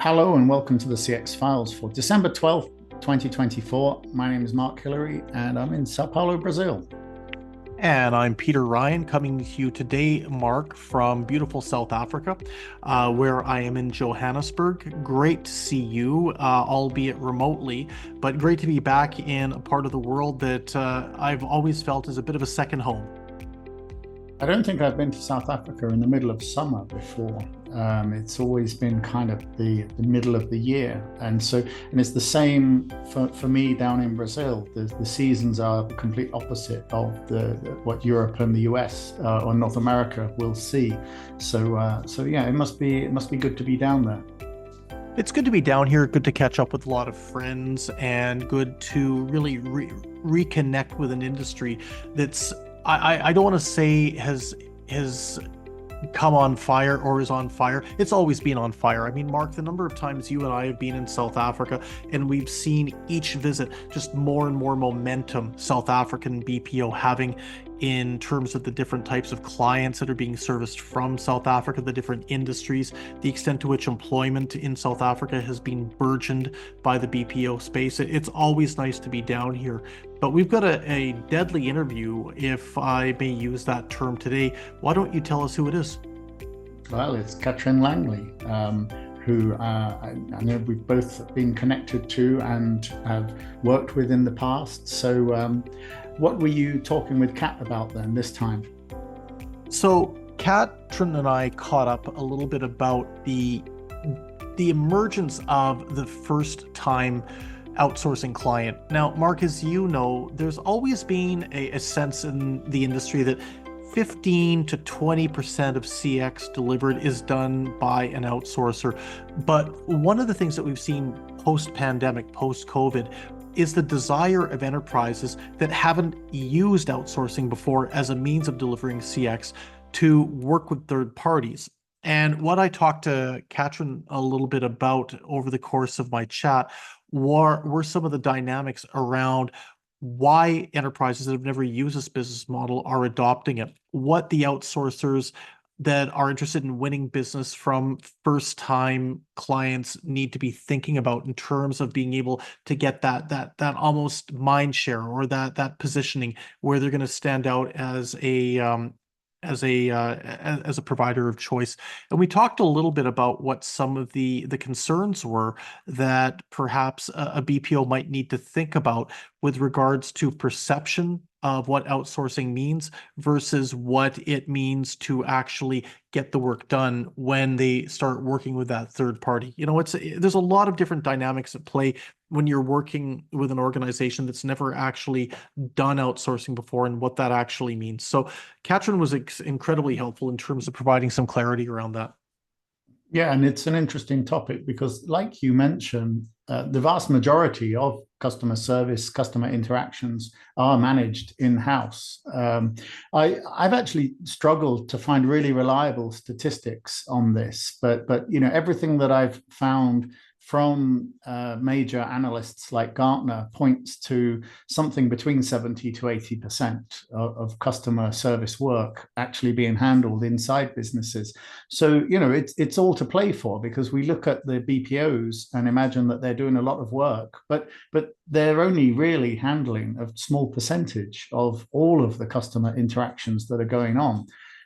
Hello and welcome to the CX Files for December 12th, 2024. My name is Mark Hillary and I'm in Sao Paulo, Brazil. And I'm Peter Ryan coming to you today, Mark, from beautiful South Africa, where I am in Johannesburg. Great to see you, albeit remotely, but great to be back in a part of the world that I've always felt is a bit of a second home. I don't think I've been to South Africa in the middle of summer before. It's always been kind of the middle of the year. And it's the same for me down in Brazil. The seasons are the complete opposite of what Europe and the US or North America will see. So yeah, it must be good to be down there. It's good to be down here, good to catch up with a lot of friends, and good to really reconnect with an industry that's I don't want to say has come on fire or is on fire. It's always been on fire. I mean, Mark, the number of times you and I have been in South Africa and we've seen each visit just more and more momentum South African BPO having in terms of the different types of clients that are being serviced from South Africa, the different industries, the extent to which employment in South Africa has been burgeoned by the BPO space. It's always nice to be down here. But we've got a deadly interview, if I may use that term today. Why don't you tell us who it is? Well, it's Katrin Langley, who I know we've both been connected to and have worked with in the past. So what were you talking with Kat about then this time? So Katrin and I caught up a little bit about the emergence of the first time outsourcing client. Now, Mark, as you know, there's always been a sense in the industry that 15 to 20% of CX delivered is done by an outsourcer. But one of the things that we've seen post-pandemic, post-COVID, is the desire of enterprises that haven't used outsourcing before as a means of delivering CX to work with third parties. And what I talked to Katrin a little bit about over the course of my chat were some of the dynamics around why enterprises that have never used this business model are adopting it, what the outsourcers that are interested in winning business from first-time clients need to be thinking about in terms of being able to get that almost mind share or that positioning where they're going to stand out as a provider of choice. And we talked a little bit about what some of the concerns were that perhaps a BPO might need to think about with regards to perception of what outsourcing means versus what it means to actually get the work done when they start working with that third party. There's a lot of different dynamics at play when you're working with an organization that's never actually done outsourcing before and what that actually means. So Katrin was incredibly helpful in terms of providing some clarity around that. Yeah, and it's an interesting topic because, like you mentioned, the vast majority of customer service, customer interactions are managed in-house. I've actually struggled to find really reliable statistics on this, but everything that I've found from major analysts like Gartner points to something between 70 to 80% of customer service work actually being handled inside businesses. So, it's all to play for because we look at the BPOs and imagine that they're doing a lot of work, but they're only really handling a small percentage of all of the customer interactions that are going on.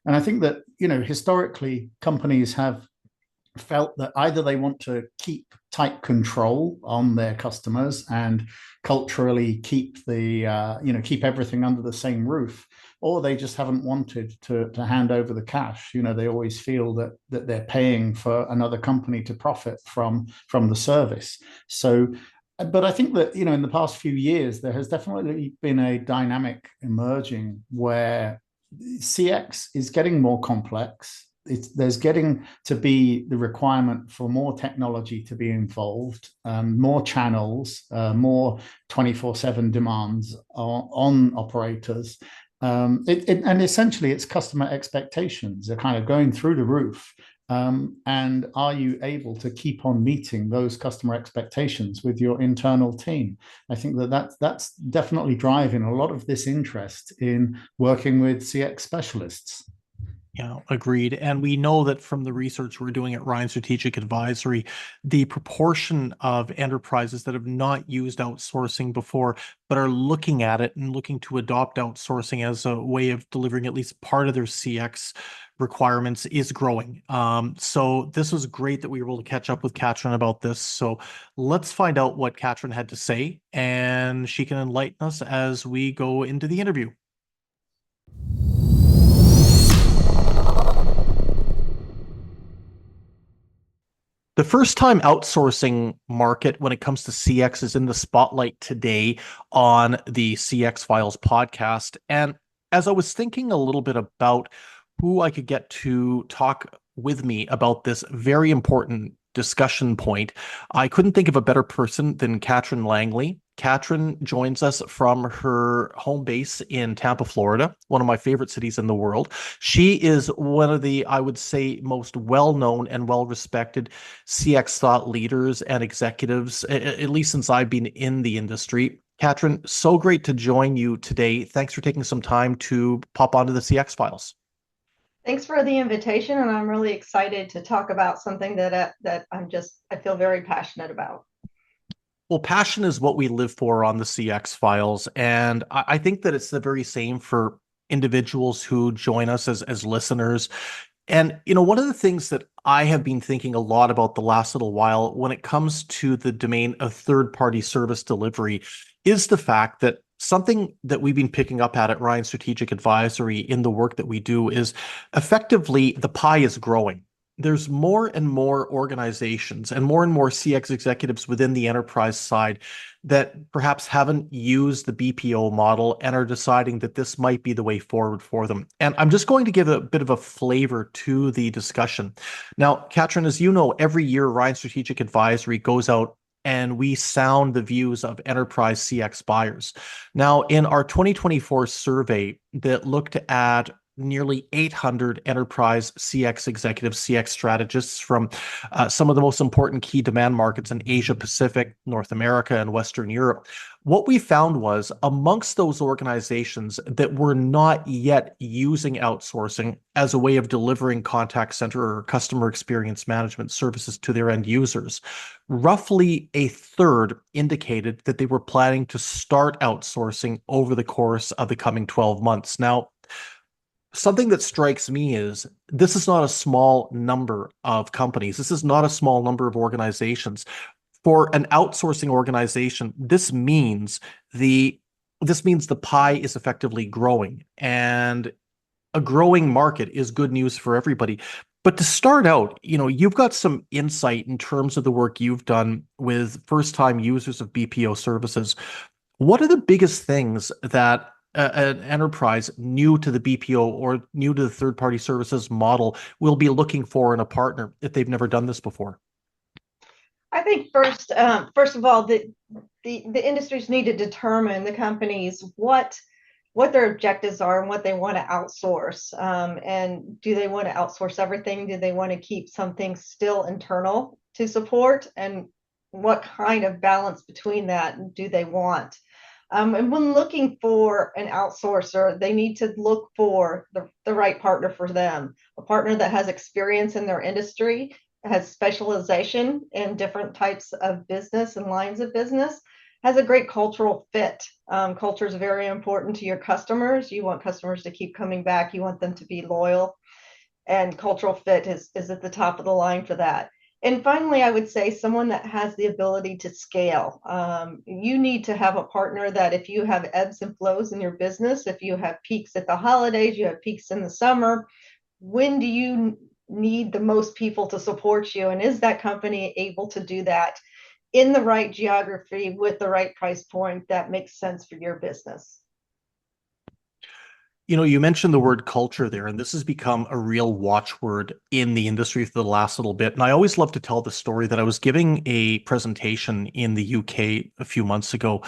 And I think that, historically companies have felt that either they want to keep tight control on their customers and culturally keep keep everything under the same roof, or they just haven't wanted to hand over the cash. They always feel that they're paying for another company to profit from the service. So but I think that, in the past few years, there has definitely been a dynamic emerging where CX is getting more complex. There's getting to be the requirement for more technology to be involved, more channels, more 24/7 demands on operators. And essentially, it's customer expectations are kind of going through the roof. And are you able to keep on meeting those customer expectations with your internal team? I think that's definitely driving a lot of this interest in working with CX specialists. Yeah, agreed. And we know that from the research we're doing at Ryan Strategic Advisory, the proportion of enterprises that have not used outsourcing before, but are looking at it and looking to adopt outsourcing as a way of delivering at least part of their CX requirements is growing. So this was great that we were able to catch up with Katrin about this. So let's find out what Katrin had to say, and she can enlighten us as we go into the interview. The first time outsourcing market when it comes to CX is in the spotlight today on the CX Files podcast. And as I was thinking a little bit about who I could get to talk with me about this very important discussion point, I couldn't think of a better person than Katrin Langley. Katrin joins us from her home base in Tampa, Florida, one of my favorite cities in the world. She is one of the, I would say, most well-known and well-respected CX thought leaders and executives, at least since I've been in the industry. Katrin, so great to join you today. Thanks for taking some time to pop onto the CX Files. Thanks for the invitation, and I'm really excited to talk about something that I feel very passionate about. Well, passion is what we live for on the CX Files, and I think that it's the very same for individuals who join us as listeners. And, one of the things that I have been thinking a lot about the last little while when it comes to the domain of third-party service delivery is the fact that something that we've been picking up at Ryan Strategic Advisory in the work that we do is effectively the pie is growing. There's more and more organizations and more CX executives within the enterprise side that perhaps haven't used the BPO model and are deciding that this might be the way forward for them. And I'm just going to give a bit of a flavor to the discussion. Now, Katrin, as you know, every year Ryan Strategic Advisory goes out and we sound the views of enterprise CX buyers. Now, in our 2024 survey that looked at nearly 800 enterprise CX executives, CX strategists from some of the most important key demand markets in Asia Pacific, North America, and Western Europe. What we found was amongst those organizations that were not yet using outsourcing as a way of delivering contact center or customer experience management services to their end users, roughly a third indicated that they were planning to start outsourcing over the course of the coming 12 months. Now, something that strikes me is this is not a small number of companies. This is not a small number of organizations. For an outsourcing organization, this means the pie is effectively growing, and a growing market is good news for everybody. But to start out, you've got some insight in terms of the work you've done with first-time users of BPO services. What are the biggest things that an enterprise new to the BPO or new to the third-party services model will be looking for in a partner if they've never done this before? I think first of all, the industries need to determine, the companies, what their objectives are and what they want to outsource. And do they want to outsource everything? Do they want to keep something still internal to support? And what kind of balance between that do they want? And when looking for an outsourcer, they need to look for the right partner for them, a partner that has experience in their industry, has specialization in different types of business and lines of business, has a great cultural fit. Culture is very important to your customers. You want customers to keep coming back. You want them to be loyal. And cultural fit is at the top of the line for that. And finally, I would say someone that has the ability to scale. You need to have a partner that if you have ebbs and flows in your business, if you have peaks at the holidays, you have peaks in the summer, when do you need the most people to support you? And is that company able to do that in the right geography with the right price point that makes sense for your business? You mentioned the word culture there, and this has become a real watchword in the industry for the last little bit. And I always love to tell the story that I was giving a presentation in the UK a few months ago,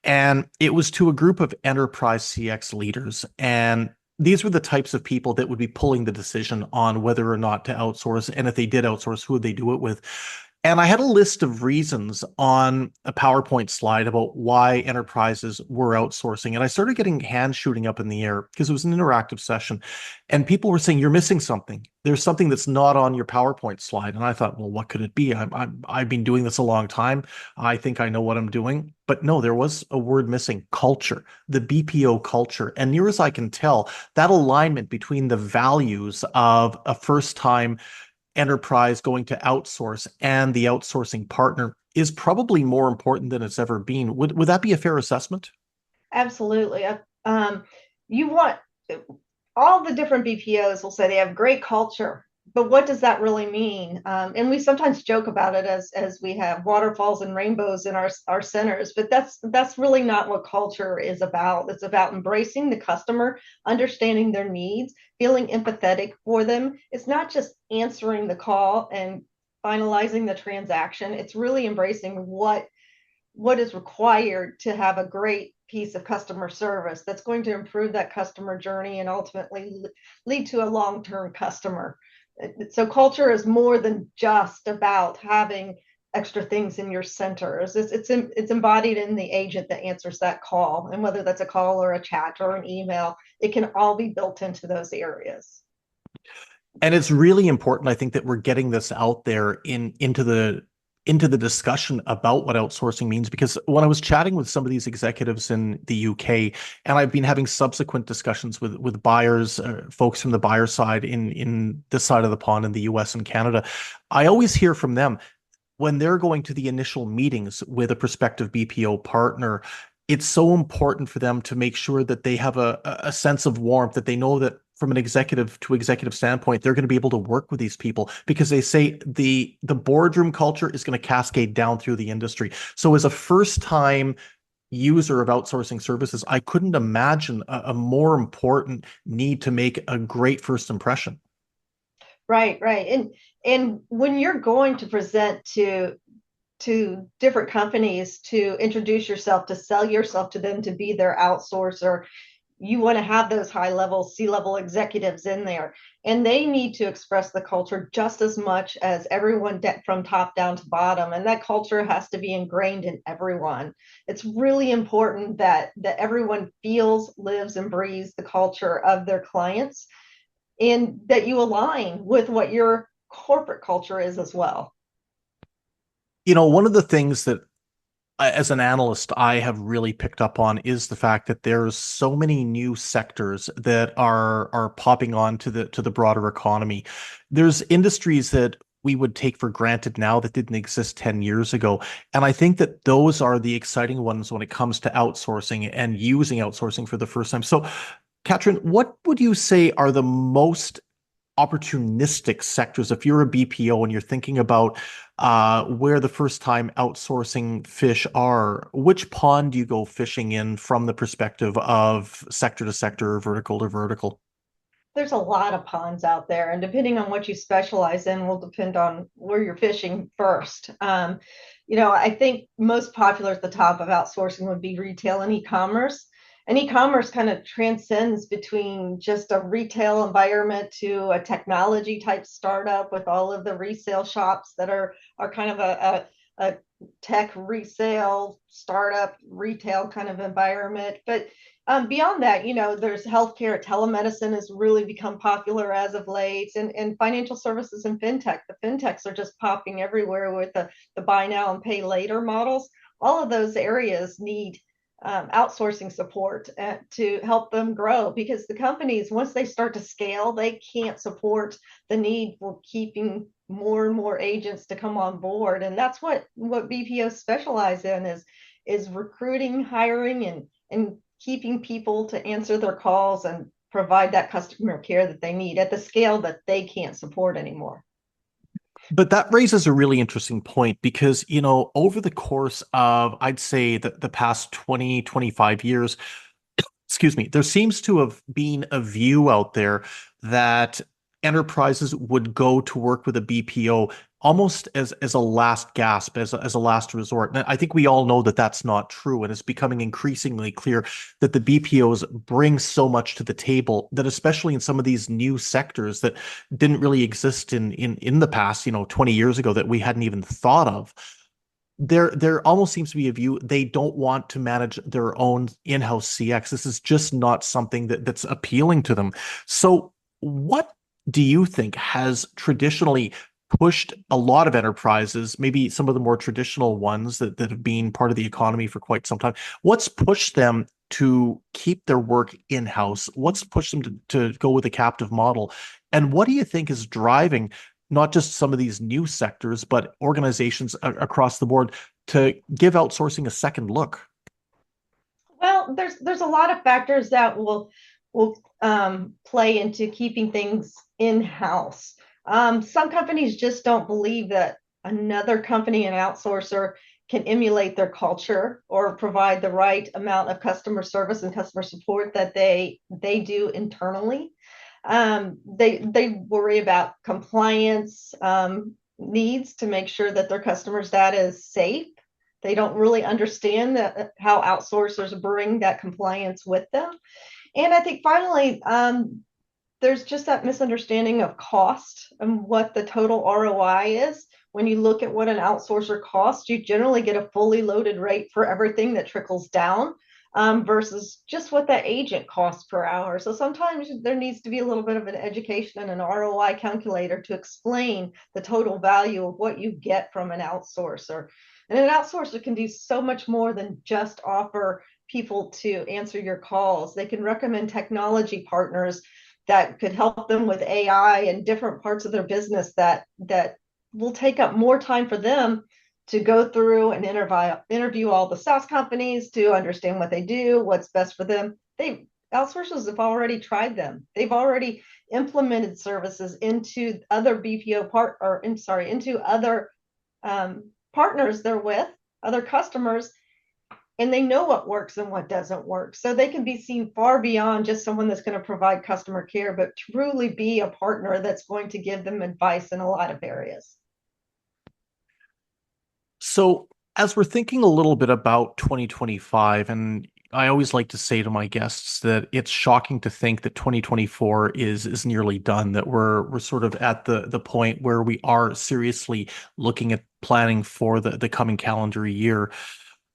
and it was to a group of enterprise CX leaders. And these were the types of people that would be pulling the decision on whether or not to outsource. And if they did outsource, who would they do it with? And I had a list of reasons on a PowerPoint slide about why enterprises were outsourcing. And I started getting hands shooting up in the air because it was an interactive session. And people were saying, you're missing something. There's something that's not on your PowerPoint slide. And I thought, well, what could it be? I've been doing this a long time. I think I know what I'm doing. But no, there was a word missing: culture, the BPO culture. And near as I can tell, that alignment between the values of a first time enterprise going to outsource and the outsourcing partner is probably more important than it's ever been. Would that be a fair assessment? Absolutely. You want all the different BPOs will say they have great culture, but what does that really mean? And we sometimes joke about it as we have waterfalls and rainbows in our centers, but that's really not what culture is about. It's about embracing the customer, understanding their needs, feeling empathetic for them. It's not just answering the call and finalizing the transaction. It's really embracing what is required to have a great piece of customer service that's going to improve that customer journey and ultimately lead to a long-term customer. So culture is more than just about having extra things in your centers. It's embodied in the agent that answers that call, and whether that's a call or a chat or an email, it can all be built into those areas. And it's really important, I think, that we're getting this out there into the discussion about what outsourcing means. Because when I was chatting with some of these executives in the UK, and I've been having subsequent discussions with buyers, folks from the buyer side in this side of the pond in the US and Canada, I always hear from them when they're going to the initial meetings with a prospective BPO partner. It's so important for them to make sure that they have a sense of warmth, that they know that from an executive to executive standpoint, they're going to be able to work with these people, because they say the boardroom culture is going to cascade down through the industry. So as a first time user of outsourcing services, I couldn't imagine a more important need to make a great first impression. Right, right. And when you're going to present to different companies to introduce yourself, to sell yourself to them, to be their outsourcer, you want to have those high level C-level executives in there, and they need to express the culture just as much as everyone from top down to bottom. And that culture has to be ingrained in everyone. It's really important that everyone feels, lives, and breathes the culture of their clients, and that you align with what your corporate culture is as well. You know, one of the things that as an analyst, I have really picked up on is the fact that there's so many new sectors that are popping on to the broader economy. There's industries that we would take for granted now that didn't exist 10 years ago. And I think that those are the exciting ones when it comes to outsourcing and using outsourcing for the first time. So, Katrin, what would you say are the most opportunistic sectors if you're a BPO and you're thinking about where the first time outsourcing fish are? Which pond do you go fishing in from the perspective of sector to sector, vertical to vertical? There's a lot of ponds out there, and depending on what you specialize in will depend on where you're fishing first. I think most popular at the top of outsourcing would be retail and e-commerce. And e-commerce kind of transcends between just a retail environment to a technology type startup with all of the resale shops that are kind of a tech resale startup retail kind of environment. But beyond that, there's healthcare. Telemedicine has really become popular as of late, and financial services and fintech. The fintechs are just popping everywhere with the buy now and pay later models. All of those areas need outsourcing support to help them grow, because the companies, once they start to scale, they can't support the need for keeping more and more agents to come on board. And that's what BPOs specialize in, is recruiting, hiring, and keeping people to answer their calls and provide that customer care that they need at the scale that they can't support anymore. But that raises a really interesting point because, you know, over the course of, I'd say, the past 20, 25 years, excuse me, there seems to have been a view out there that enterprises would go to work with a BPO almost as a last gasp, as a last resort. And I think we all know that that's not true. And it's becoming increasingly clear that the BPOs bring so much to the table that, especially in some of these new sectors that didn't really exist in the past, 20 years ago, that we hadn't even thought of, there almost seems to be a view they don't want to manage their own in-house CX. This is just not something that's appealing to them. So what do you think has traditionally pushed a lot of enterprises, maybe some of the more traditional ones that have been part of the economy for quite some time? What's pushed them to keep their work in-house? What's pushed them to go with a captive model? And what do you think is driving not just some of these new sectors, but organizations across the board to give outsourcing a second look? Well, there's a lot of factors that will play into keeping things in house. Some companies just don't believe that another company, an outsourcer, can emulate their culture or provide the right amount of customer service and customer support that they do internally. They worry about compliance needs to make sure that their customers' data is safe. They don't really understand how outsourcers bring that compliance with them. And I think finally, there's just that misunderstanding of cost and what the total ROI is. When you look at what an outsourcer costs, you generally get a fully loaded rate for everything that trickles down, versus just what that agent costs per hour. So sometimes there needs to be a little bit of an education and an ROI calculator to explain the total value of what you get from an outsourcer. And an outsourcer can do so much more than just offer people to answer your calls. They can recommend technology partners that could help them with AI and different parts of their business that will take up more time for them to go through and interview all the SaaS companies to understand what they do, what's best for them. Outsourcers have already tried them. They've already implemented services into other into other partners they're with, other customers, and they know what works and what doesn't work. So they can be seen far beyond just someone that's going to provide customer care, but truly be a partner that's going to give them advice in a lot of areas. So, as we're thinking a little bit about 2025, and I always like to say to my guests that it's shocking to think that 2024 is nearly done, that we're sort of at the point where we are seriously looking at planning for the coming calendar year.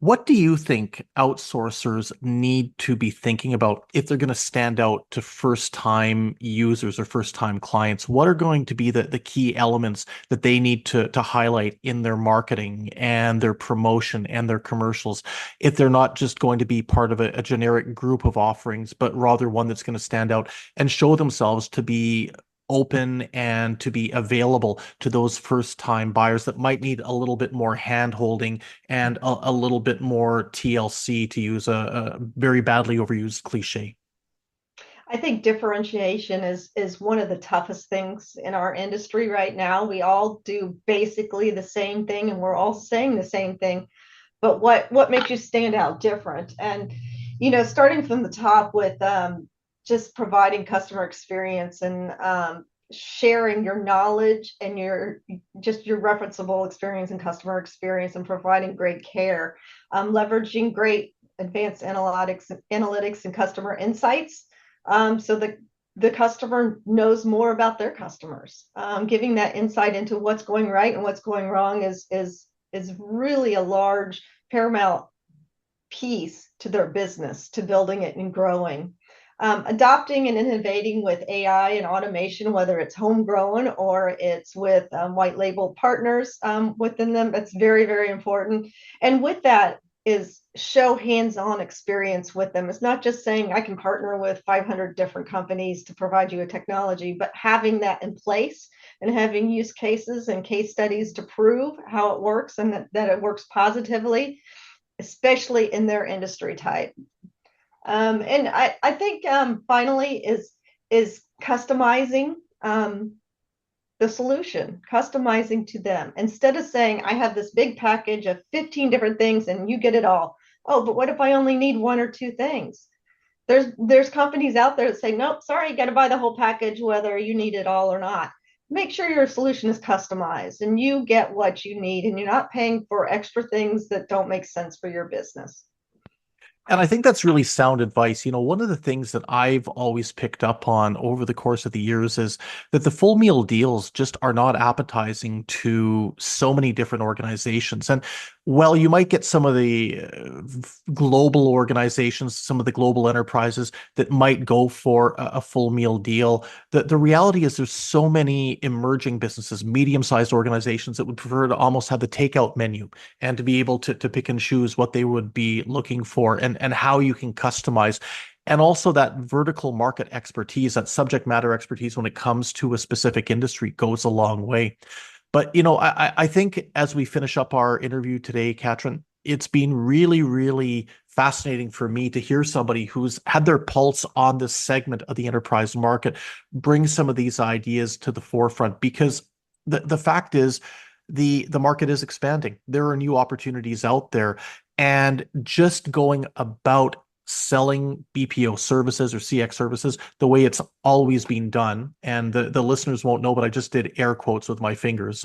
What do you think outsourcers need to be thinking about if they're going to stand out to first-time users or first-time clients? What are going to be the key elements that they need to highlight in their marketing and their promotion and their commercials, if they're not just going to be part of a generic group of offerings, but rather one that's going to stand out and show themselves to be open and to be available to those first time buyers that might need a little bit more hand holding and a little bit more TLC, to use a very badly overused cliche? I think differentiation is one of the toughest things in our industry right now. We all do basically the same thing and we're all saying the same thing, but what makes you stand out different? And starting from the top with just providing customer experience and sharing your knowledge and your referenceable experience and customer experience and providing great care, leveraging great advanced analytics and customer insights, so the customer knows more about their customers. Giving that insight into what's going right and what's going wrong is really a large paramount piece to their business, to building it and growing. Adopting and innovating with AI and automation, whether it's homegrown or it's with white label partners within them, that's very, very important. And with that is show hands-on experience with them. It's not just saying I can partner with 500 different companies to provide you a technology, but having that in place and having use cases and case studies to prove how it works and that it works positively, especially in their industry type. And I think finally is customizing the solution, customizing to them. Instead of saying, I have this big package of 15 different things and you get it all. Oh, but what if I only need one or two things? There's companies out there that say, nope, sorry, you got to buy the whole package, whether you need it all or not. make sure your solution is customized and you get what you need and you're not paying for extra things that don't make sense for your business. And I think that's really sound advice. One of the things that I've always picked up on over the course of the years is that the full meal deals just are not appetizing to so many different organizations. And well, you might get some of the global organizations, some of the global enterprises that might go for a full meal deal. The reality is there's so many emerging businesses, medium-sized organizations that would prefer to almost have the takeout menu and to be able to pick and choose what they would be looking for and how you can customize. And also that vertical market expertise, that subject matter expertise when it comes to a specific industry goes a long way. But, I think as we finish up our interview today, Katrin, it's been really, really fascinating for me to hear somebody who's had their pulse on this segment of the enterprise market bring some of these ideas to the forefront, because the fact is the market is expanding. There are new opportunities out there, and just going about selling BPO services or CX services the way it's always been done. And the listeners won't know, but I just did air quotes with my fingers.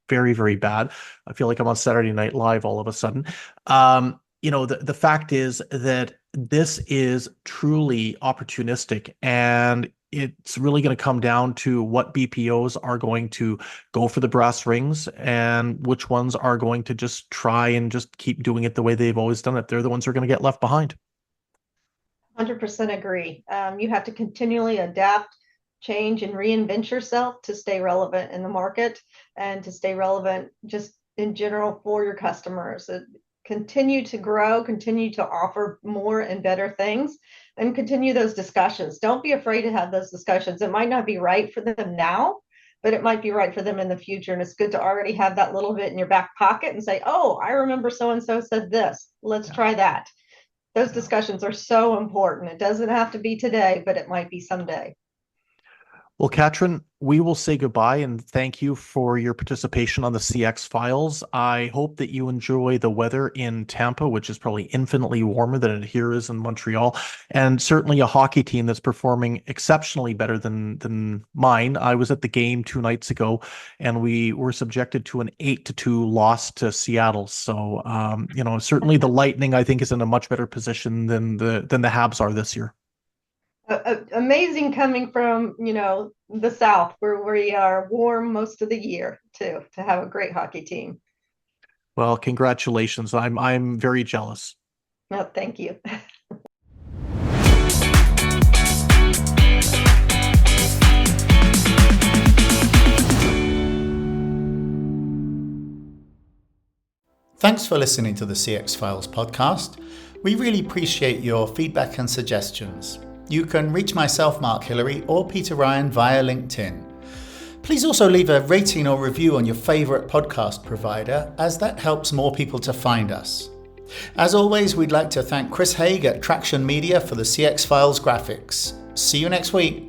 Very, very bad. I feel like I'm on Saturday Night Live all of a sudden. The fact is that this is truly opportunistic, and it's really going to come down to what BPOs are going to go for the brass rings and which ones are going to just try and just keep doing it the way they've always done it. They're the ones who are going to get left behind. 100% agree. You have to continually adapt, change, and reinvent yourself to stay relevant in the market and to stay relevant just in general for your customers. Continue to grow, continue to offer more and better things, and continue those discussions. Don't be afraid to have those discussions. It might not be right for them now, but it might be right for them in the future. And it's good to already have that little bit in your back pocket and say, oh, I remember so-and-so said this. Let's try that. Those discussions are so important. It doesn't have to be today, but it might be someday. Well, Katrin, we will say goodbye and thank you for your participation on the CX Files. I hope that you enjoy the weather in Tampa, which is probably infinitely warmer than it here is in Montreal, and certainly a hockey team that's performing exceptionally better than mine. I was at the game 2 nights ago, and we were subjected to an 8-2 loss to Seattle. So, certainly the Lightning, I think, is in a much better position than the Habs are this year. Amazing coming from the South, where we are warm most of the year too, to have a great hockey team. Well, congratulations. I'm very jealous. No, thank you. Thanks for listening to the CX Files podcast. We really appreciate your feedback and suggestions. You can reach myself, Mark Hillary, or Peter Ryan via LinkedIn. Please also leave a rating or review on your favorite podcast provider, as that helps more people to find us. As always, we'd like to thank Chris Haig at Traction Media for the CX Files graphics. See you next week.